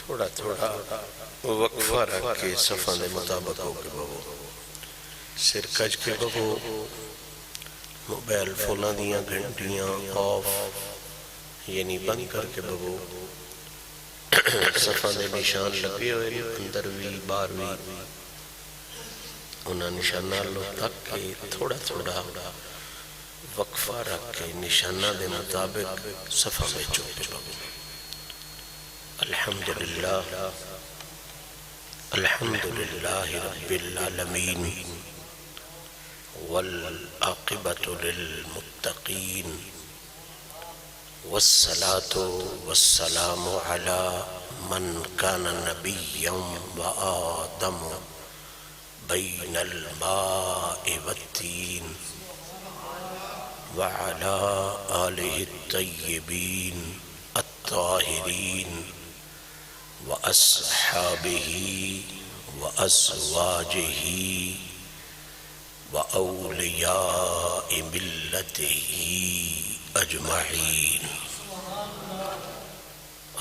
تھوڑا تھوڑا وقفہ رکھ کے صفحہ دے مطابق ہو کے بابو سر کج کے بابو موبائل فولاں دیاں گھنٹیاں آف یعنی بند کر کے بابو صفحہ دے نشان لگے ہوئے اندر بھی بار بھی انہاں نشانہ لو تک کے تھوڑا تھوڑا وقفہ رکھ کے نشانہ دے مطابق صفحہ میں چوپے بابو الحمدللہ الحمدللہ رب العالمین والعاقبۃ للمتقین والصلاة والسلام علی من کان نبیا وآدم بین الماء والتین وعلى آلہ الطیبین الطاہرین وأصحابه وأزواجه وأولياء ملته أجمعين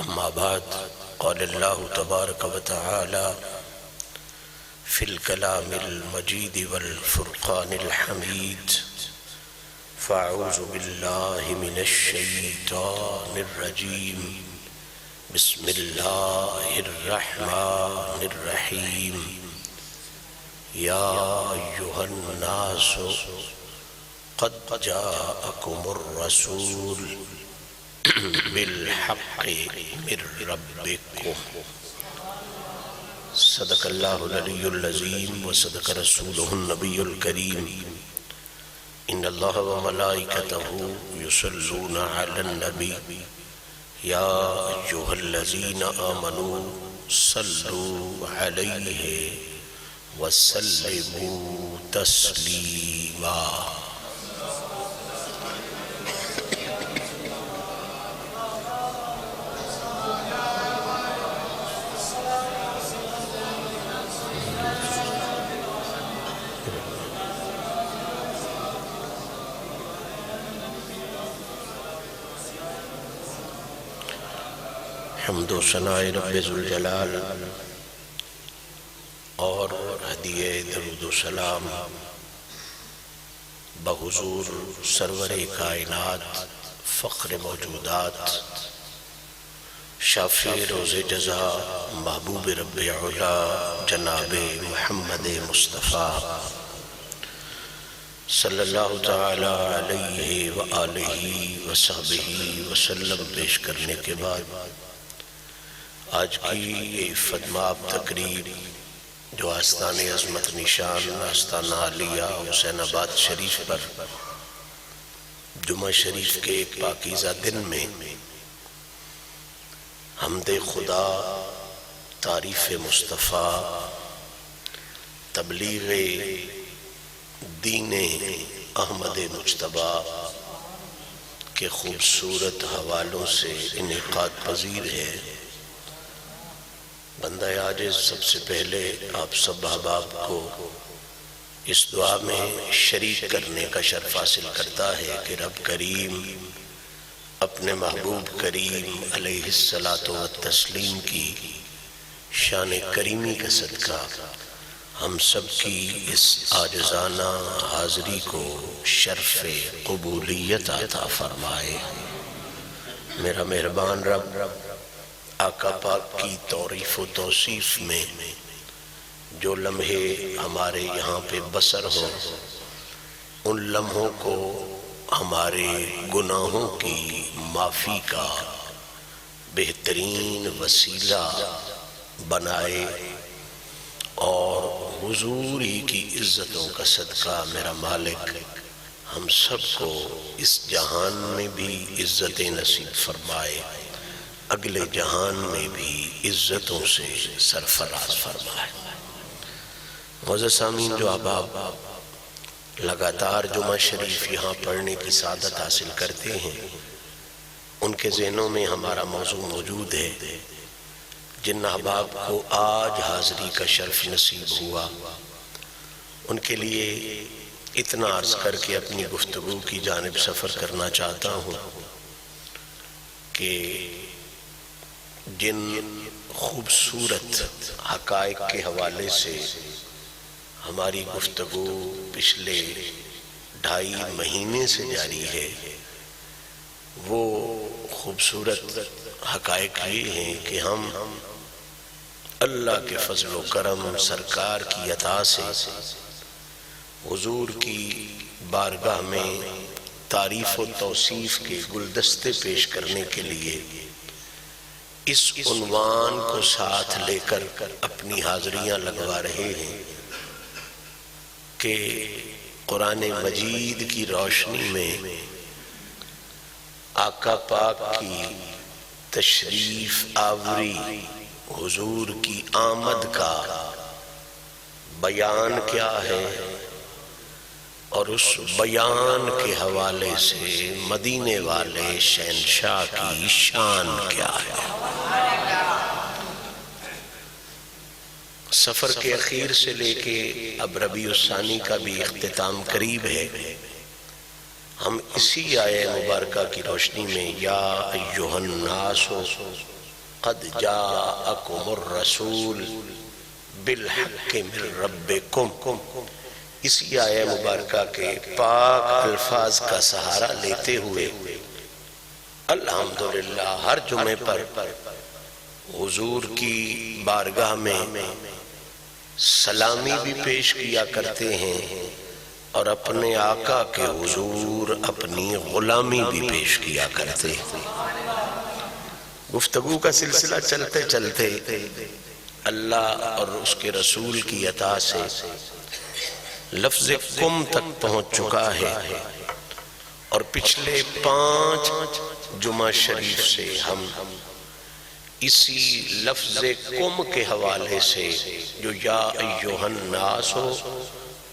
أما بعد قال الله تبارك وتعالى في الكلام المجيد والفرقان الحميد فأعوذ بالله من الشيطان الرجيم بسم الله الرحمن الرحيم يا أيها الناس قد جاءكم الرسول بالحق من ربكم صدق الله العلي العظيم وصدق رسوله النبي الكريم إن الله وملائكته يصلون على النبي یا ایھا الذین آمنوا صلوا علیہ وسلموا تسلیما حمد و ثناء رب ذوالجلال اور ہدیہ درود و سلام بحضور سرور کائنات فخر موجودات شافع روز جزا محبوب رب علا جناب محمد مصطفیٰ صلی اللہ تعالی علیہ وآلہ وصحبہ وسلم پیش کرنے کے بعد آج کی یہ فتماب تقریب جو آستان عظمت نشان آستانہ علیہ حسین آباد شریف پر جمعہ شریف کے ایک پاکیزہ دن میں حمد خدا تعریف مصطفیٰ تبلیغ دین احمد مجتبیٰ کے خوبصورت حوالوں سے انعقاد پذیر ہے بندہ عاجز سب سے پہلے آپ سب احباب کو اس دعا میں شریک کرنے کا شرف حاصل کرتا ہے کہ رب کریم اپنے محبوب کریم علیہ الصلاۃ والتسلیم کی شان کریمی کا صدقہ ہم سب کی اس عاجزانہ حاضری کو شرف قبولیت عطا فرمائے میرا مہربان رب آقا پاک کی تعریف و توصیف میں جو لمحے ہمارے یہاں پہ بسر ہو ان لمحوں کو ہمارے گناہوں کی معافی کا بہترین وسیلہ بنائے اور حضور ہی کی عزتوں کا صدقہ میرا مالک ہم سب کو اس جہان میں بھی عزت نصیب فرمائے اگلے جہان میں بھی عزتوں سے سرفراز فرمائے معزز سامعین جو احباب لگاتار جمعہ شریف یہاں پڑھنے کی سعادت حاصل کرتے ہیں ان کے ذہنوں میں ہمارا موضوع موجود ہے جن احباب کو آج حاضری کا شرف نصیب ہوا ان کے لیے اتنا عرض کر کے اپنی گفتگو کی جانب سفر کرنا چاہتا ہوں کہ جن خوبصورت حقائق کے حوالے سے ہماری گفتگو پچھلے 2.5 مہینے سے جاری ہے۔ وہ خوبصورت حقائق یہ ہیں کہ ہم اللہ کے فضل و کرم، سرکار کی عطا سے حضور کی بارگاہ میں تعریف و توصیف کے گلدستے پیش کرنے کے لیے اس عنوان کو ساتھ لے کر اپنی حاضریاں لگوا رہے ہیں کہ قرآن مجید کی روشنی میں آقا پاک کی تشریف آوری، حضور کی آمد کا بیان کیا ہے، اور اس بیان کے حوالے سے مدینے والے شہنشاہ کی شان کیا ہے۔ سفر کے اخیر سے لے کے اب ربیع الثانی کا بھی اختتام قریب ہے۔ ہم اسی آیہ مبارکہ کی روشنی میں یا ایھا الناس قد جاءکم الرسول بالحق من ربکم، اسی آیہ مبارکہ کے پاک الفاظ کا سہارا لیتے ہوئے الحمدللہ ہر جمعے پر حضور کی بارگاہ میں سلامی بھی پیش کیا کرتے ہیں اور اپنے آقا کے حضور اپنی غلامی بھی پیش کیا کرتے ہیں۔ گفتگو کا سلسلہ چلتے چلتے اللہ اور اس کے رسول کی عطا سے لفظ کم تک پہنچ چکا ہے، اور پچھلے 5 جمعہ شریف سے ہم اسی لفظ کم کے حوالے سے جو یا ایھا الناس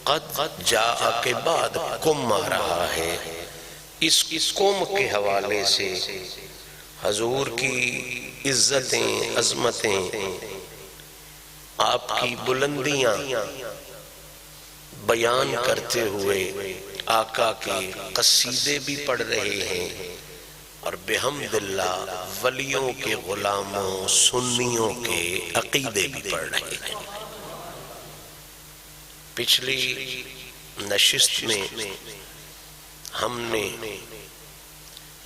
قد جاء کے بعد کم آ رہا ہے، اس کم کے حوالے سے حضور کی عزتیں، عظمتیں، آپ کی بلندیاں بیان کرتے ہوئے آقا کے قصیدے بھی پڑھ رہے ہیں، اور بحمد اللہ ولیوں کے غلاموں، سنیوں کے عقیدے بھی پڑھ رہے ہیں۔ پچھلی نشست میں ہم نے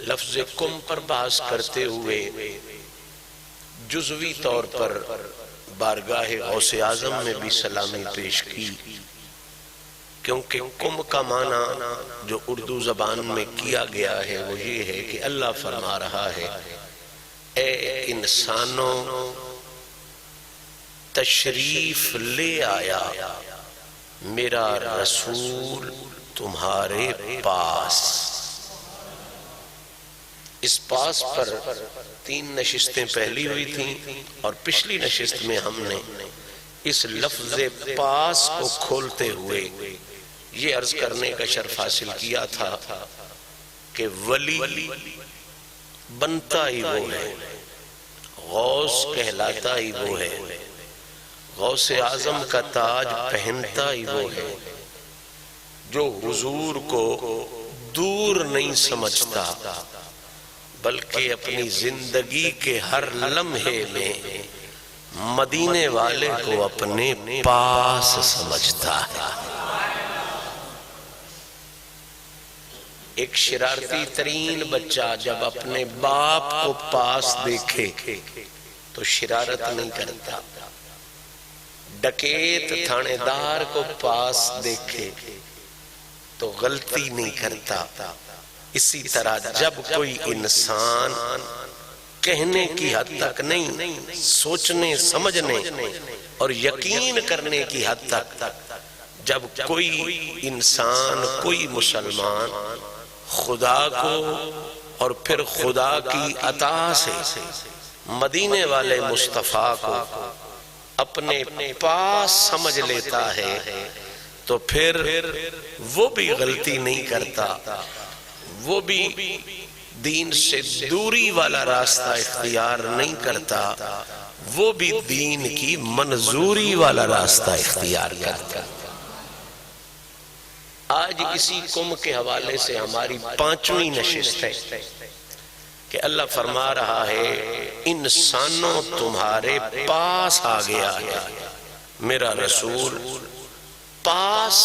لفظ کم پر بحث کرتے ہوئے جزوی طور پر بارگاہ غوث اعظم میں بھی سلامی پیش کی، کیونکہ کم کا معنی جو اردو زبان میں کیا گیا ہے وہ یہ ہے کہ اللہ فرما رہا ہے اے انسانوں تشریف لے آیا میرا رسول تمہارے پاس۔ اس پاس پر 3 نشستیں پہلی ہوئی تھیں، اور پچھلی نشست میں ہم نے اس لفظ پاس کو کھولتے ہوئے یہ عرض کرنے کا شرف حاصل کیا تھا کہ ولی بنتا ہی وہ ہے، غوث کہلاتا ہی وہ ہے، غوث اعظم کا تاج پہنتا ہی وہ ہے جو حضور کو دور نہیں سمجھتا، بلکہ اپنی زندگی کے ہر لمحے میں مدینے والے کو اپنے پاس سمجھتا ہے۔ ایک شرارتی ترین بچہ جب اپنے باپ کو پاس دیکھے تو شرارت نہیں کرتا، ڈکیت تھانے دار کو پاس دیکھے تو غلطی نہیں کرتا۔ اسی طرح جب کوئی انسان کہنے کی حد تک نہیں، سوچنے سمجھنے اور یقین کرنے کی حد تک جب کوئی انسان، کوئی مسلمان خدا کو اور پھر خدا کی عطا سے مدینے والے مصطفیٰ کو اپنے پاس سمجھ لیتا ہے تو پھر وہ بھی غلطی نہیں کرتا، وہ بھی دین سے دوری والا راستہ اختیار نہیں کرتا، وہ بھی دین کی منظوری والا راستہ اختیار کرتا۔ آج اسی کم کے حوالے سے ہماری 5ویں نشست ہے۔ کہ اللہ فرما رہا ہے انسانوں تمہارے پاس آ گیا ہے میرا رسول. پاس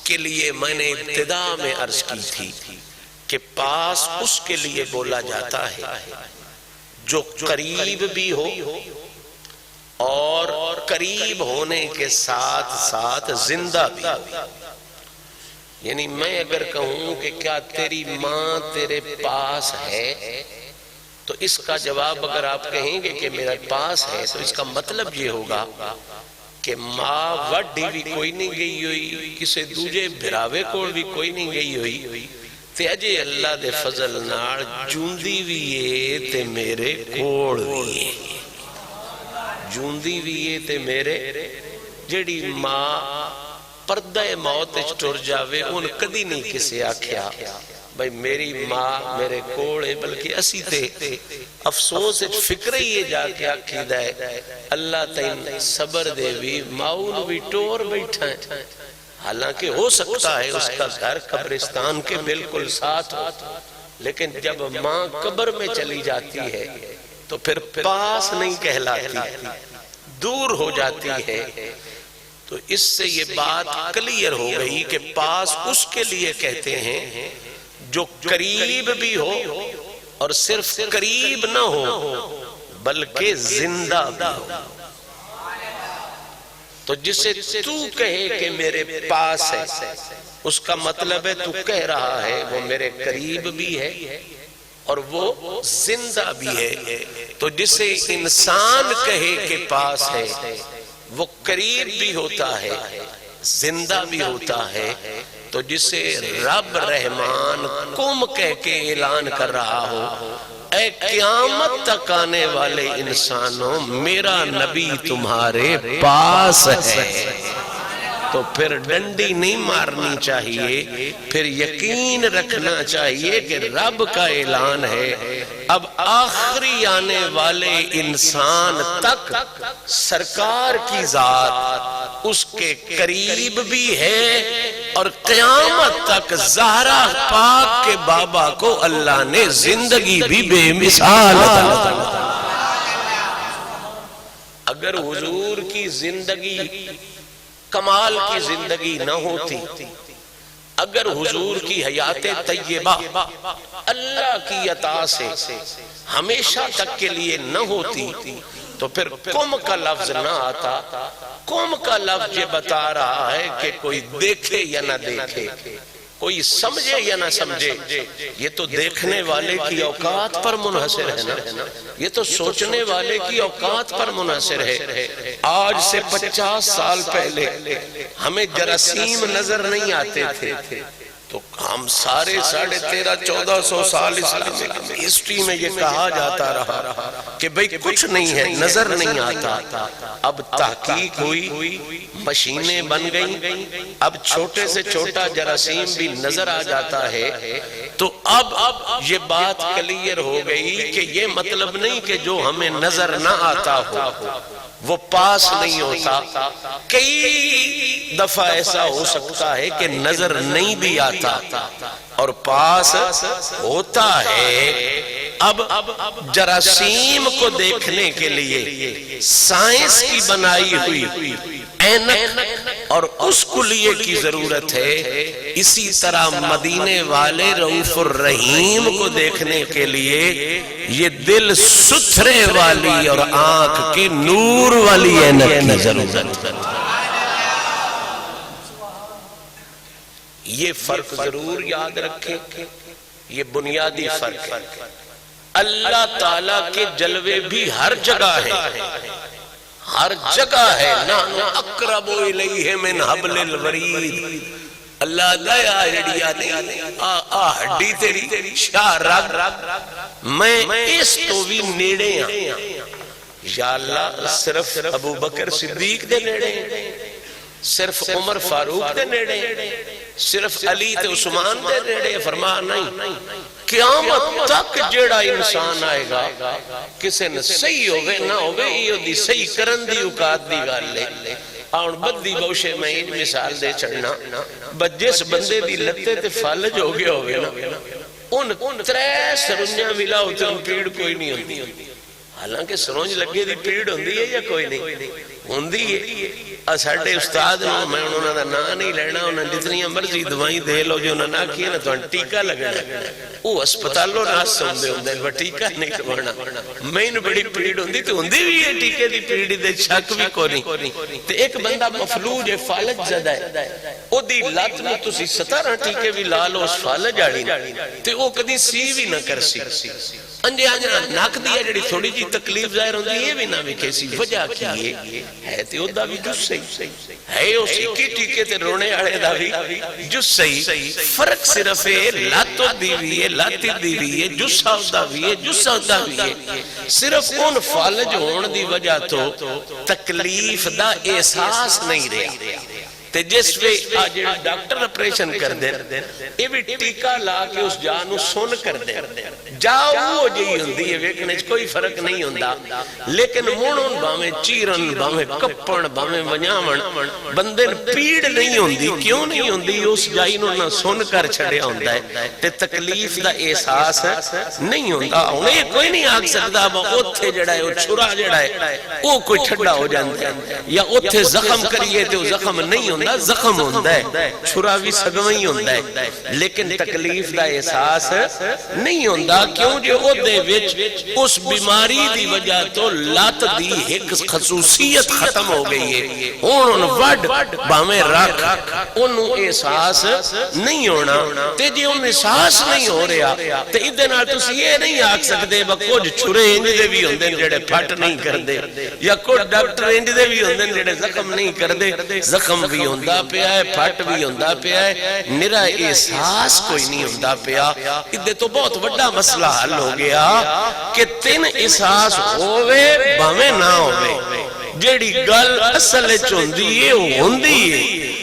کے لیے میں نے ابتدا میں عرض کی تھی کہ پاس اس کے لیے بولا جاتا ہے جو قریب بھی ہو اور قریب ہونے کے ساتھ ساتھ زندہ بھی ہو. یعنی میں اگر کہوں کہ کیا تیری ماں تیرے پاس ہے تو اس کا جواب اگر آپ کہیں گے کہ میرے پاس ہے تو اس کا مطلب یہ ہوگا کہ ماں وڈی بھی کوئی نہیں گئی ہوئی, کسے دوجے بھراوے کوڑ بھی کوئی نہیں گئی ہوئی, تے اجے اللہ دے فضل نال جوندی بھی ہے تے میرے کوڑ بھی ہے. جوندی بھی ہے تے میرے جڑی ماں پردہ موت ٹر جاوے ان کدی نہیں کسے آکھیا بھئی میری ماں میرے کوڑے, بلکہ اسی تے افسوس فکر ہی جا کے آکھی دائے اللہ تین صبر دے بھی ماؤن بھی ٹور بیٹھا ہے. حالانکہ ہو سکتا ہے اس کا گھر قبرستان کے بالکل ساتھ ہو, لیکن جب ماں قبر میں چلی جاتی ہے تو پھر پاس نہیں کہلاتی, دور ہو جاتی ہے. تو اس سے یہ بات کلیئر ہو گئی کہ پاس اس کے لیے کہتے ہیں جو قریب بھی ہو اور صرف قریب نہ ہو بلکہ زندہ بھی ہو. تو جسے تو کہے کہ میرے پاس ہے اس کا مطلب ہے تو کہہ رہا ہے وہ میرے قریب بھی ہے اور وہ زندہ بھی ہے. تو جسے انسان کہے کہ پاس ہے وہ قریب بھی ہوتا ہے زندہ بھی ہوتا ہے. تو جسے رب رحمان کم کہہ کے اعلان کر رہا ہو اے قیامت تک آنے والے انسانوں میرا نبی تمہارے پاس ہے, تو پھر ڈنڈی نہیں مارنی چاہیے, پھر یقین رکھنا چاہیے کہ رب کا اعلان ہے. اب آخری آنے والے انسان تک سرکار کی ذات اس کے قریب بھی ہے اور قیامت تک زہرا پاک کے بابا کو اللہ نے زندگی بھی بے مثال عطا. اگر حضور کی زندگی کمال کی زندگی نہ ہوتی, اگر حضور کی حیات طیبہ اللہ کی عطا سے ہمیشہ تک کے لیے نہ ہوتی تو پھر قوم کا لفظ نہ آتا. قوم کا لفظ یہ بتا رہا ہے کہ کوئی دیکھے یا نہ دیکھے, کوئی سمجھے یا نہ سمجھے, یہ تو دیکھنے والے کی اوقات پر منحصر ہے نا, یہ تو سوچنے والے کی اوقات پر منحصر ہے. آج سے 50 سال پہلے ہمیں جراثیم نظر نہیں آتے تھے تو ہم سارے 1350-1400 سال اسلام ہسٹری میں یہ کہا جاتا رہا کہ بھئی کچھ نہیں ہے, نظر نہیں آتا. اب تحقیق ہوئی, مشینیں بن گئیں, اب چھوٹے سے چھوٹا جراثیم بھی نظر آ جاتا ہے. تو اب یہ بات کلیئر ہو گئی کہ یہ مطلب نہیں کہ جو ہمیں نظر نہ آتا ہو وہ پاس نہیں ہوتا. کئی دفعہ ایسا ہو سکتا ہے کہ نظر نہیں بھی آتا اور پاس ہوتا ہے. اب جراثیم کو دیکھنے کے لیے سائنس کی بنائی ہوئی اینک اور اس کلیے کی ضرورت ہے. اسی طرح مدینے والے رؤوف الرحیم کو دیکھنے کے لیے یہ دل ستھرے والی اور آنکھ کی نور والی اینک کی ضرورت ہے. یہ فرق ضرور یاد رکھیں, یہ بنیادی فرق ہے. اللہ تعالیٰ کے جلوے بھی ہر جگہ ہیں, ہر جگہ ہے. نحن اقرب الیہ من حبل الورید. اللہ دیا ہڈیا دے ہڈی تیری شاہ رگ میں اس تو بھی نیڑے ہاں. یا اللہ صرف ابو بکر صدیق دے نیڑے ہیں, صرف عمر فاروق دے نیڑے ہیں, صرف علی تے عثمان دے نیڑے. فرمایا نہیں, قیامت تک جیڑا انسان آئے گا کسے نہ صحیح ہوئے نہ ہوئے یہ دی صحیح کرن دی اوقات دی گال لے. آن بدی بوشے میں ایک مثال دے چڑھنا, جس بندے دی لتے تے فالج ہو گیا ہوئے نا, ان 3 ਸਰੁੰਜਾਂ ਵੀ ਲਾਓ ਤੇ ਪੀੜ ਕੋਈ ਨਹੀਂ ਹੁੰਦੀ ਹਾਲਾਂਕਿ ਸਰੁੰਜ ਲੱਗੇ ਦੀ ਪੀੜ ਹੁੰਦੀ ਹੈ ਜਾਂ ਕੋਈ ਨਹੀਂ ਹੁੰਦੀ ਹੈ ਆ ਸਾਡੇ ਉਸਤਾਦ ਨੂੰ ਮੈਂ ਉਹਨਾਂ ਦਾ ਨਾਂ ਨਹੀਂ ਲੈਣਾ ਉਹਨਾਂ ਜਿਤਨੀਆਂ ਮਰਜ਼ੀ ਦਵਾਈ ਦੇ ਲਓ ਜੇ ਉਹਨਾਂ ਨੇ ਆਖੀ ਨਾ ਤੁਹਾਨੂੰ ਟੀਕਾ ਲੱਗਣਾ ਉਹ ਹਸਪਤਾਲੋਂ ਨਾ ਸੌਂਦੇ ਹੁੰਦੇ ਪਰ ਟੀਕਾ ਨਹੀਂ ਲਵਾਉਣਾ ਮੈਨੂੰ ਬੜੀ ਪੀੜ ਹੁੰਦੀ ਤੇ ਹੁੰਦੀ ਵੀ ਹੈ ਟੀਕੇ ਦੀ ਪੀੜ ਦੇ ਸ਼ੱਕ ਵੀ ਕੋਈ ਨਹੀਂ ਤੇ ਇੱਕ ਬੰਦਾ ਮਫਲੂਜ ਹੈ ਫਾਲਜ ਜ਼ਦਾ ਹੈ ਉਹਦੀ ਲੱਤ ਨੂੰ ਤੁਸੀਂ 17 ਟੀਕੇ ਵੀ ਲਾ ਲਓ ਉਸ ਫਾਲਜ ਵਾਲੀ ਤੇ ਉਹ ਕਦੀ ਸੀ ਵੀ ਨਾ ਕਰ ਸੀ ਅੰਜੇ ਅੰਜਾ ਨੱਕ ਦੀ ਜਿਹੜੀ ਥੋੜੀ ਜੀ ਤਕਲੀਫ ਜ਼ਾਹਿਰ ਹੁੰਦੀ ਇਹ ਵੀ ਨਾ ਵਿਖੇ ਸੀ ਵਜ੍ਹਾ ਕੀ ਹੈ ਤੇ ਉਹਦਾ ਵੀ ਜੁਸ ਸਹੀ ਹੈ ਉਹ ਸਿੱਕੀ ਟੀਕੇ ਤੇ ਰੋਣੇ ਵਾਲੇ ਦਾ ਵੀ ਜੁਸ ਸਹੀ ਫਰਕ ਸਿਰਫ ਇਹ ਲੱਤ ਦੀ ਵੀ ਹੈ ਲੱਤ ਦੀ ਵੀ ਹੈ ਜੁੱਸਾ ਦਾ ਵੀ ਹੈ ਜੁੱਸਾ ਦਾ ਵੀ ਹੈ ਸਿਰਫ ਉਹਨ ਫਾਲਜ ਹੋਣ ਦੀ ਵਜ੍ਹਾ ਤੋਂ ਤਕਲੀਫ ਦਾ ਅਹਿਸਾਸ ਨਹੀਂ ਰਿਹਾ ਤੇ ਜਿਸ ਵੇ ਆ ਜਿਹੜੇ ਡਾਕਟਰ ਆਪਰੇਸ਼ਨ ਕਰਦੇ ਇਹ ਵੀ ਟੀਕਾ ਲਾ ਕੇ ਉਸ ਜਾਨ ਨੂੰ ਸੁੰਨ ਕਰਦੇ ਜਾ ਉਹ ਜਿਹੀ ਹੁੰਦੀ ਹੈ ਵੇਖਣੇ 'ਚ ਕੋਈ ਫਰਕ ਨਹੀਂ ਹੁੰਦਾ ਲੇਕਿਨ ਮੁਣਨ ਭਾਵੇਂ ਚੀਰਨ ਭਾਵੇਂ ਕੱਪਣ ਭਾਵੇਂ ਵਜਾਵਣ ਬੰਦੇ ਨੂੰ ਪੀੜ ਨਹੀਂ ਹੁੰਦੀ ਕਿਉਂ ਨਹੀਂ ਹੁੰਦੀ ਉਸ ਜਾਈ ਨੂੰ ਨਾ ਸੁੰਨ ਕਰ ਛੜਿਆ ਹੁੰਦਾ ਹੈ ਤੇ ਤਕਲੀਫ ਦਾ ਅਹਿਸਾਸ ਨਹੀਂ ਹੁੰਦਾ ਹੁਣ ਇਹ ਕੋਈ ਨਹੀਂ ਆਖ ਸਕਦਾ ਉੱਥੇ ਜਿਹੜਾ ਹੈ ਉਹ ਛੁਰਾ ਜਿਹੜਾ ਹੈ ਉਹ ਕੋਈ ਠੰਡਾ ਹੋ ਜਾਂਦਾ ਹੈ ਜਾਂ ਉੱਥੇ ਜ਼ਖਮ ਕਰੀਏ ਤੇ ਉਹ ਜ਼ਖਮ ਨਹੀਂ ਹੁੰਦਾ ਜ਼ਖਮ ਹੁੰਦਾ ਹੈ ਛੁਰਾ ਵੀ ਸਗੋਂ ਹੀ ਹੁੰਦਾ ਹੈ ਲੇਕਿਨ ਤਕਲੀਫ ਦਾ ਅਹਿਸਾਸ ਨਹੀਂ ਹੁੰਦਾ ਕਿਉਂ ਜੇ ਉਹਦੇ ਵਿੱਚ ਉਸ ਬਿਮਾਰੀ ਦੀ ਵਜ੍ਹਾ ਤੋਂ ਲੱਤ ਦੀ ਇੱਕ ਖਸੂਸੀਅਤ ਖਤਮ ਹੋ ਗਈ ਹੈ ਹੁਣ ਵੱਡ ਭਾਵੇਂ ਰੱਖ ਉਹਨੂੰ ਅਹਿਸਾਸ ਨਹੀਂ ਹੋਣਾ ਤੇ ਜੇ ਉਹਨੂੰ ਅਹਿਸਾਸ ਨਹੀਂ ਹੋ ਰਿਹਾ ਤੇ ਇਹਦੇ ਨਾਲ ਤੁਸੀਂ ਇਹ ਨਹੀਂ ਆਖ ਸਕਦੇ ਕੁਝ ਛੁਰੇ ਇੰਜ ਦੇ ਵੀ ਹੁੰਦੇ ਨੇ ਜਿਹੜੇ ਫਟ ਨਹੀਂ ਕਰਦੇ ਜਾਂ ਕੁਝ ਡਾਕਟਰ ਇੰਜ ਦੇ ਵੀ ਹੁੰਦੇ ਨੇ ਜਿਹੜੇ ਜ਼ਖਮ ਨਹੀਂ ਕਰਦੇ ਜ਼ਖਮ ਵੀ ਹੁੰਦਾ ਪਿਆ ਹੈ ਫਟ ਵੀ ਹੁੰਦਾ ਪਿਆ ਹੈ ਨਿਰਾ ਅਹਿਸਾਸ ਕੋਈ ਨਹੀਂ ਹੁੰਦਾ ਪਿਆ ਇਹਦੇ ਤੋਂ ਬਹੁਤ ਵੱਡਾ ਮਸਲਾ ਹੱਲ ਹੋ ਗਿਆ ਕਿ 3 ਅਹਿਸਾਸ ਹੋਵੇ ਭਾਵੇਂ ਨਾ ਹੋਵੇ ਜਿਹੜੀ ਗੱਲ ਅਸਲ ਵਿੱਚ ਹੁੰਦੀ ਹੈ ਉਹ ਹੁੰਦੀ ਹੈ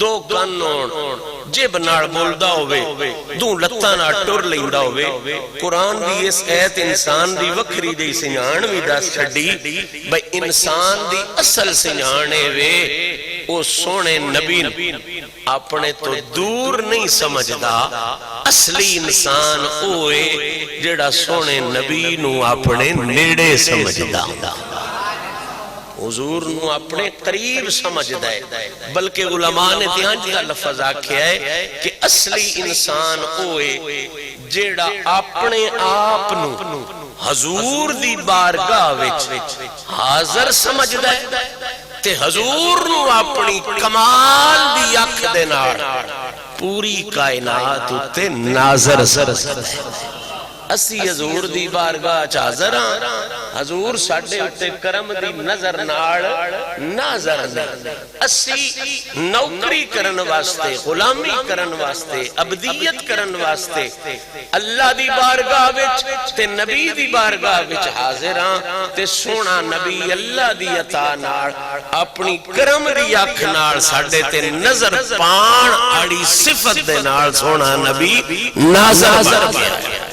دو کن ہون، جب نال بولدا ہوئے، دو لتاں نال ٹر لیندا ہوئے۔ قرآن دی اس ایت انسان دی وکھری دی سنجان وی دس چھڈی بھئی انسان دی اصل سنجانے وے او سونے نبی اپنے تو دور نہیں سمجھدا، اصلی انسان ہوئے جڑا سونے نبی نو اپنے نیڑے سمجھدا، حضور نو اپنے قریب سمجھدا ہے۔ بلکہ علماء نے دیانج کا لفظ آکھیا ہے کہ اصلی انسان ہوئے جڑا اپنے آپ نو حضور دی بارگاہ وچ حاضر سمجھدا ہے تے حضور نو اپنی کمال دی اکھ دے نال پوری کائنات تے ناظر سمجھدا ہے۔ اسی حضور دی بارگاہ حاضر ہاں، حضور ساڈے اُتے کرم دی نظر نال ناظر نہیں، اسی نوکری کرن واسطے، غلامی کرن واسطے، عبدیت کرن واسطے اللہ دی بارگاہ وچ تے نبی دی بارگاہ وچ حاضر ہاں تے سونا نبی اللہ دی عطا نال اپنی کرم دی اکھ نال ساڈے تے نظر پان آڑی صفت دے نال سونا نبی ناظر بن گیا۔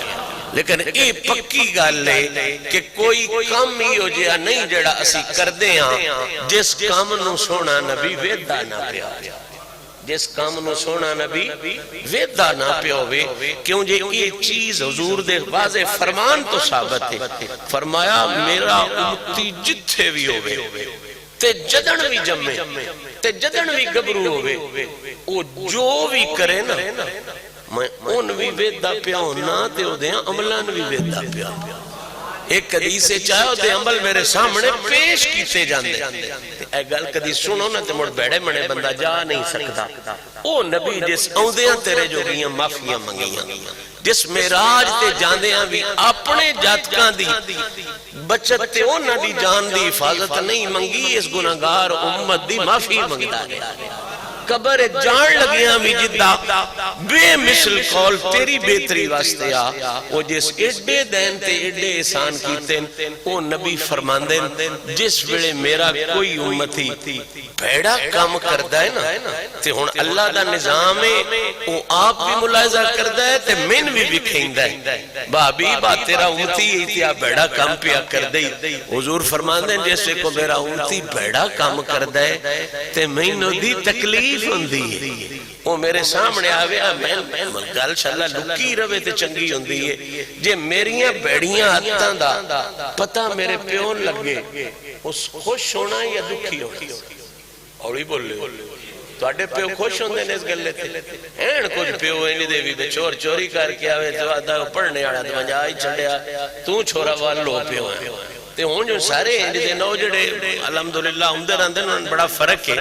لیکن اے پکی گل ہے کہ کوئی کام ہی ہو جیا نہیں جڑا اسی کر دے ہاں جس کام نو سونا نبی ویدہ نہ پیا، جس کام نو سونا نبی ویدہ نہ پیا ہوئے، کیوں جے یہ چیز حضور دے واضح فرمان تو ثابت ہے۔ فرمایا میرا امتی جتھے بھی ہوئے تے جدن بھی جمے تے جدن بھی گبرو ہوئے، وہ جو بھی کرے نا میں ان بھی ویدہ پیا ہونا تے او دیاں عملان بھی ویدہ پیا۔ ایک حدیث سے چاہے او دے عمل میرے سامنے پیش کیتے جاندے، اے گل کدی سنو نا تے مڑ بیڑے منے بندہ جا نہیں سکتا۔ او نبی جس اوندیاں تیرے جو گیاں معافیاں منگیاں، جس معراج تے جاندیاں بھی اپنے جاتکاں دی بچت تے اونا دی جان دی حفاظت نہیں منگی، اس گناہگار امت دی معافی منگتا ہے۔ قبر جان لگیاں بھی جدہ بے مثل قول تیری بہتری واسطے آ، وہ جس ایڈے دین تے ایڈے احسان کیتے وہ نبی فرماندے جس ویلے میرا کوئی امتی بھیڑا کام کردا ہے نا تے ہن اللہ دا نظام ہے وہ آپ بھی ملاحظہ کردا ہے تے میں بھی وکھیندا ہے بھابی با تیرا امتی اتیا بھیڑا کام پیا کردے، حضور فرماندے جیسے کو میرا امتی بھیڑا کام کردا ہے تے مینوں دی تکلیف ہوندی ہے، وہ میرے سامنے آوے میں گل شاللہ لکی روے تے چنگی ہوندی ہے، جے میریاں بیڑیاں ہتھاں دا پتہ میرے پیون لگے اس خوش ہونا یا دکھی ہونا؟ اور ہی بول لے توڑے پیو خوش ہوندے نے اس گلے تے این کچھ پیو اینی دے بھی چور چوری کر کے آوے تو آدھا پڑھنے آڑا تو منجا ہی چھڑیا تو چھوڑا والو پیو ہیں تے ہون جو سارے ہیں جدے نو جڑے الحمدللہ اندر اندر بڑا فرق ہے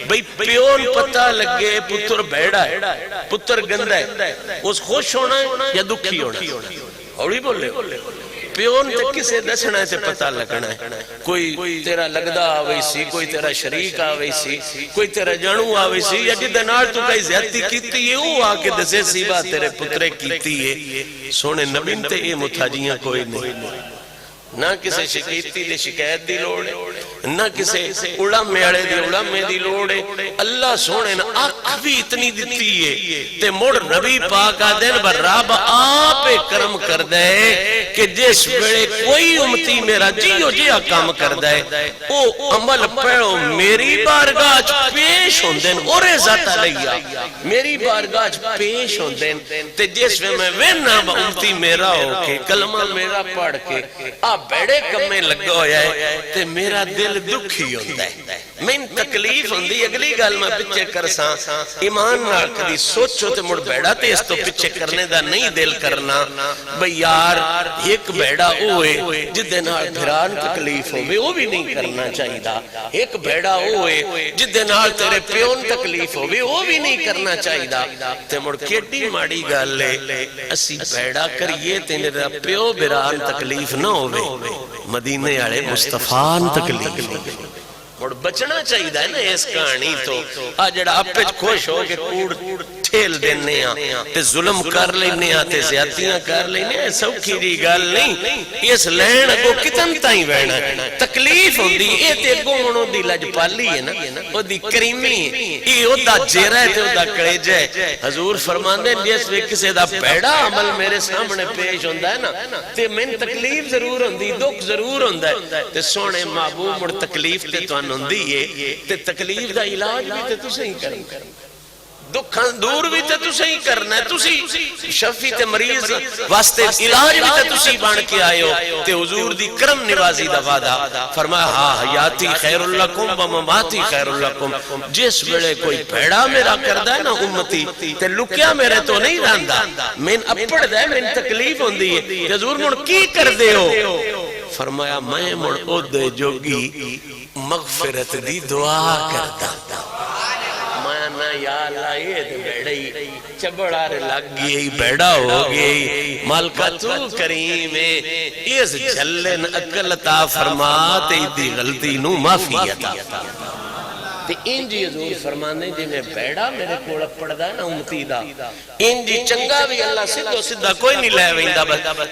بھئی پیون پتہ لگے پتر بیڑا ہے پتر گندہ ہے اس خوش ہونا ہے یا دکھی ہونا ہے؟ اور ہی بول لے پیون تے کسے دسنا ہے تے پتہ لگنا ہے، کوئی تیرا لگدہ آوئی سی، کوئی تیرا شریک آوئی سی، کوئی تیرا جانو آوئی سی، یا جدے نار تو کئی زیادتی کیتی ہے وہ آکے دسے سی بات تیرے پترے کیتی ہے۔ سونے نبین تے یہ متھاجیاں کوئی نہیں، نہ کسے شکیتی دے شکایت دی لوڑ ہے، نہ کسے اڑم میڑے دی اڑم میں دی لوڑ ہے۔ اللہ سونے نہ آنکھ بھی اتنی دیتی ہے تے مڑ نبی پاکا دن بر رب آپ کرم کر دے کہ جس بڑے کوئی امتی میرا جیو جیا کام کر دے او عمل پڑھو میری بارگاہ پیش ہوندن اور ذات علیہ میری بارگاہ پیش ہوندن تے جس میں وینا امتی میرا ہو کے کلمہ میرا پڑھ کے آپ بیڑے کمیں لگا ہویا ہے تے میرا دل دکھی ہوتا ہے، میں تکلیف ہوندی اگلی گل میں پچھے کرساں ایمان نال کدی سوچو تے مڑ بیڑا تے اس تو پچھے کرنے دا نہیں دل کرنا بھئی یار ایک بیڑا ہوئے جدے نال بھران تکلیف ہوئے وہ بھی نہیں کرنا چاہیے دا، ایک بیڑا ہوئے جدے نال تیرے پیون تکلیف ہوئے وہ بھی نہیں کرنا چاہیے دا تے مڑ کیٹی ماڑی گل لے اسی بیڑا کریے تے میرا پیو بھران تکلیف نہ ہوئے، مدینے آڑے مصطفیٰ تکلیف اور بچنا چاہیے نا اس کہانی تو آ جڑا آپ خوش ہو کہ کوڑ ٹھیل دینے ہاں تے ظلم کر لینے ہاں تے زیادتیاں کر لینے ہاں سوکھی دی گل نہیں اس لین اگو کتن تائیں وینا تکلیف ہوں دی اے تے اگو منوں دی لج پالی ہے نا او دی کریمی ای او دا جیرہ ہے تے او دا کڑیج ہے حضور فرماندے جس وے کسے دا پیڑا عمل میرے سامنے پیش ہوندہ ہے نا تے میں تکلیف ضرور ہوندی دکھ ضرور ہوندہ ہے تے سونے محبوب مڑ تکلیف تے تو ہوندی ہے تے تکلیف دا علاج بھی تے تو صحیح کرنا دکھان دور بھی تے تو صحیح کرنا ہے تسی شفی تے مریض واسطے علاج بھی تے تسی بان کے آئے ہو تے حضور دی کرم نوازی دا وعدہ فرمایا ہاں حیاتی خیر اللہکم و مماتی خیر اللہکم جس ویلے کوئی پیڑا میرا کردہ ہے نا امتی تے لکیا میرے تو نہیں راندہ میں اپڑ دے میں تکلیف ہوندی ہے حضور مڑ کی کر دے ہو فرمایا میں مڑ او دے جوگی مغفرت دی دعا کرتا مانا یا اللہ یہ دے بیڑی چبڑا رے لگ گئی بیڑا ہو گئی مالکہ تو کریم ہے اس جلن اکل عطا فرما تے دی غلطی نو معافی عطا تے انجی حضور فرمانے جی میں بیڑا میرے کوڑ پڑھدا نا امتی دا انجی چنگا بھی اللہ سدھو سدھا کوئی نہیں لے ویندہ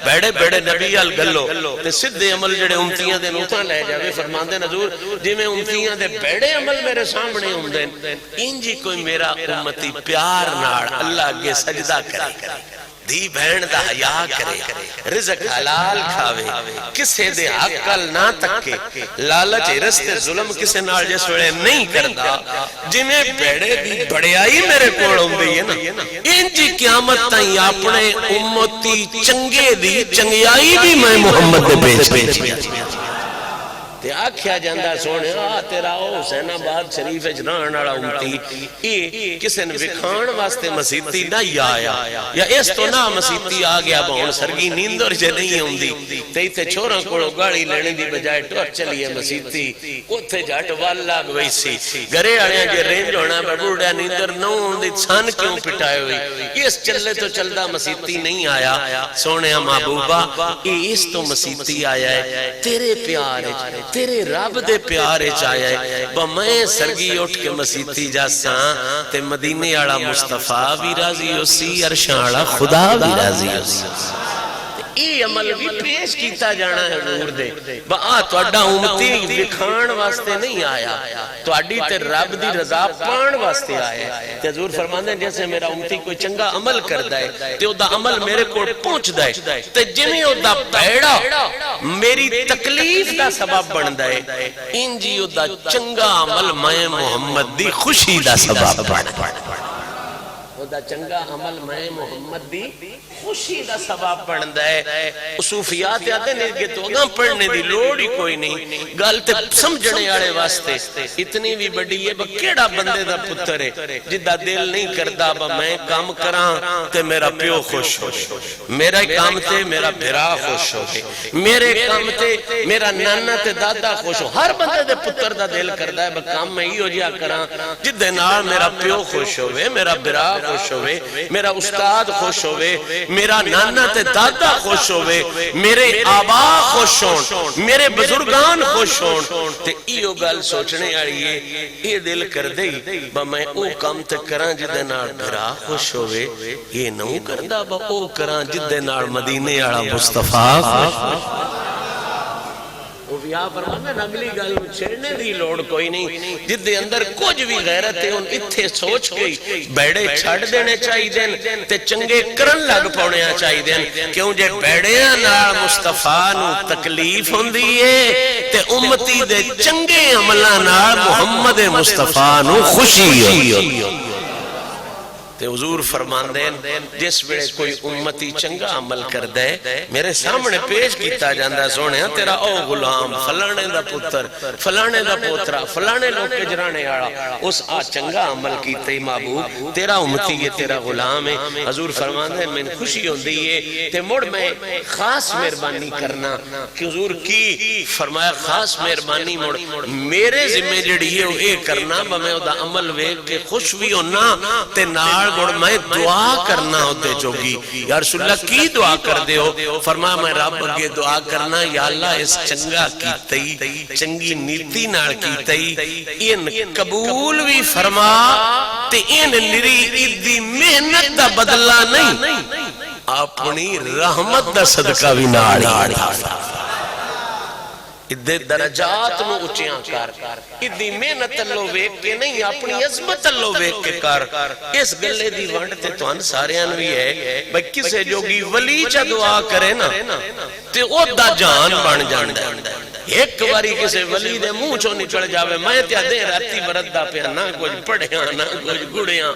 بیڑے بیڑے نبی آل گلو تے سدھے عمل جڑے امتیاں دے نوتاں لے جاوے فرماندے حضور جی میں امتیاں دے بیڑے عمل میرے سامنے ہوندے انجی کوئی میرا امتی پیار ناڑ اللہ کے سجدہ کرے دی بہن دا حیاء کرے رزق حلال کھاوے کسے دے عقل نہ تکے لالچ رستے ظلم کسے نال جس وڑے نہیں کردا جنہیں بیڑے دی بڑیائی میرے کوڑ ہوندی ہے نا انجی قیامت تائیں اپنے امتی چنگے دی چنگیائی بھی میں محمد دے بیچ تے آکھیا جاندہ سونے تیرا او حسین آباد شریف اجران آڑا امتی ای کسے نے وکھان واسطے مسیطی نہ آیا یا اس تو نہ مسیطی آگیا بہن سرگی نیندر جے نہیں ہوندی تے تے چھوڑا کوڑو گاڑی لینے دی بجائے ٹور چلیے مسیطی اتھے جاٹ والا گوئی سی گرے آڑیاں جے رینج ہونا بڑھوڑیا نیندر نو ہوندی چھان کیوں پٹائے ہوئی اس چلے تو چلدہ مسیطی نہیں آیا سونے محبوبہ اس تو مسیطی آیا ہے تیرے پیارے تیرے رب دے پیارے چاہے با میں سرگی اٹھ کے مسیطی جاساں تے مدینے آڑا مصطفیٰ بھی راضی ہو سی عرشاں آڑا خدا بھی راضی ہو سی ای عمل بھی پیش کیتا جانا ہے حضور دے با تو اڈا امتی وکھان واسطے نہیں آیا تو اڈی تے رب دی رضا پان واسطے آیا تے حضور فرماندے ہیں جیسے میرا امتی کوئی چنگا عمل کردا ہے تے او دا عمل میرے کو پہنچ دا ہے تے جنہیں او دا پیڑا میری تکلیف دا سبب بندا ہے انجی او دا چنگا عمل میں محمد دی خوشی دا سبب بندا ہے دا چنگا عمل میں محمد دی خوشی دا سبب بندا ہے صوفیات آتے ہیں کہ تو اگاں پڑھنے دی لوڑ ہی کوئی نہیں گل تے سمجھنے آڑے واسطے اتنی بھی بڑی ہے با کیڑا بندے دا پتر ہے جدہ دل نہیں کردا با میں کام کران تے میرا پیو خوش ہو میرا کام تے میرا بھرا خوش ہو میرے کام تے میرا نانا تے دادا خوش ہو ہر بندے دے پتر دا دل کردا ہے با کام میں ہی ہو جیا کران جدہ نال میرا پیو خوش ہوئے میرا بھرا خوش ہوئے میرا استاد خوش ہوئے میرا نانا تے دادا خوش ہوئے میرے آبا خوش ہون میرے بزرگان خوش ہون تے ایو گل سوچنے آئیے یہ دل کر دے با میں او کام تے کران جدے نار بھرا خوش ہوئے یہ نو کردہ با او کران جدے نار مدینے آڑا مصطفیٰ خوش ہوئے وہ بیاہ فرمانے اگلی گل چھڑنے دی لوڑ کوئی نہیں جدے اندر کچھ بھی غیرت ہے ان اتھے سوچ گئی بیڑے چھڑ دینے چاہی دین تے چنگے کرن لگ پونے چاہی دین کیوں جے بیڑیاں نال مصطفیٰ نو تکلیف ہوندی ہے تے امتی دے چنگے عملہ نال محمد مصطفیٰ نو خوشی ہوئی تے حضور فرمان دین جس ویڑے کوئی امتی چنگا عمل کر دے میرے سامنے پیش کیتا جاندہ سونے تیرا او غلام فلانے دا پتر فلانے دا پوترا فلانے لوگ کے جرانے آڑا اس چنگا عمل کیتے محبوب تیرا امتی ہے تیرا غلام ہے حضور فرمان دین میں خوشی ہوندی ہے تے مڑ میں خاص مہربانی کرنا کہ حضور کی فرمایا خاص مہربانی مڑ میرے ذمہ جڑی ہے وہ اے کرنا با میں دا عمل ویک کے خوش بھی ہونا تے نار نال گڑ میں دعا کرنا ہوتے چوگی. یا رسول اللہ کی دعا کر دے ہو؟ فرمایا میں رب اگے دعا کرنا یا اللہ اس چنگا کیتئی چنگی نیتی نال کیتئی ان قبول بھی فرما تے ان نری ایدی محنت دا بدلہ نہیں اپنی رحمت دا صدقہ بھی نال ادھے درجات نو اچیاں کر ادھی محنت اللہ ویک کے نہیں اپنی عظمت اللہ ویک کے کر. اس گلے دی ونڈ تے تو ان ساریاں بھی ہے بھئی کسے جوگی ولی چا دعا کرے نا تے او دا جان بن جاندہ ہے. ایک واری کسے ولی دے منہ چو نکل جاوے میں تیا دے راتی بردہ پیا نہ کچھ پڑھیاں نہ کچھ گڑیاں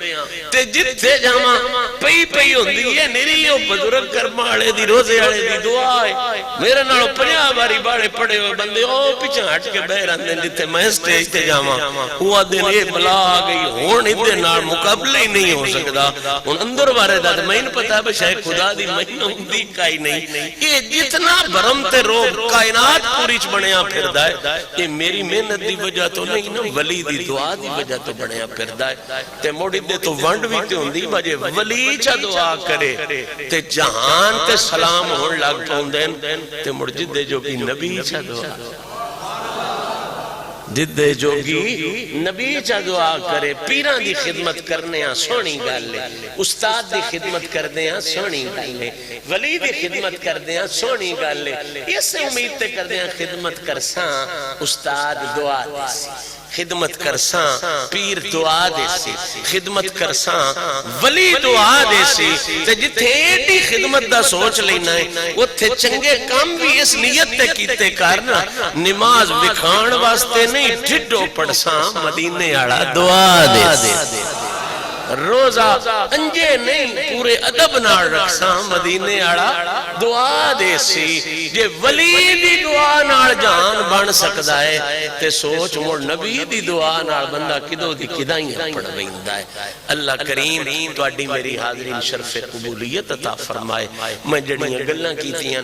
تے جتھے جاما پئی پئی ہوندی ہے نریو بزرگ کرمالے دی روزے آلے دی دعا ہے. میرے نالو 50 باری باڑے پڑھے ہوئے بندے او پیچھے ہٹ کے بہ رہندے جتھے میں سٹیج تے جاما ہوا دن اے بلا آ گئی ہون ادھے نال مقابلہ ہی نہیں ہو سکدا. ہن اندر بارے دا میں نہیں پتا بے شاید خدا دی مہینہ ہوندی کائی نہیں. یہ جتنا برم تے روب کائنات پوری بنیا پھردہ ہے یہ میری محنت دی وجہ تو نہیں نا ولی دی دعا دی وجہ تو بنیا پھردہ ہے. تے موڑی دے تو ونڈ بھی تے ہوندی بجے ولی چا دعا کرے تے جہان تے سلام ہون لگ پوندین تے مڑ جدے جو کی نبی چا دعا جدے جوگی نبی چا دعا کرے. پیران دی خدمت کرنے ہاں سونی گالے استاد دی خدمت کرنے ہاں سونی گالے ولی دی خدمت کرنے ہاں سونی گالے. اس سے امید تے کرنے ہاں خدمت کرساں استاد دعا دیسی خدمت کرساں پیر دعا دیسی خدمت کرساں ولی دعا دیسی. تے جتھے ایڈی خدمت دا سوچ لینا ہے اتھے چنگے کام بھی اس نیت تے کیتے کرنا. نماز بکھان واسطے نہیں ٹھڈو پڑساں مدینے آڑا دعا دیسی. روزہ انجے نہیں پورے ادب نال رکھساں مدینے آڑا دعا دیسی. جے ولی دی دعا نال جان بن سکدا ہے تے سوچ مڑ نبی دی دعا نال بندہ کدو دی کدائیاں پڑھ ویندا ہے. اللہ کریم تواڈی میری حاضرین شرف قبولیت عطا فرمائے. میں جڑیاں گلاں کیتیاں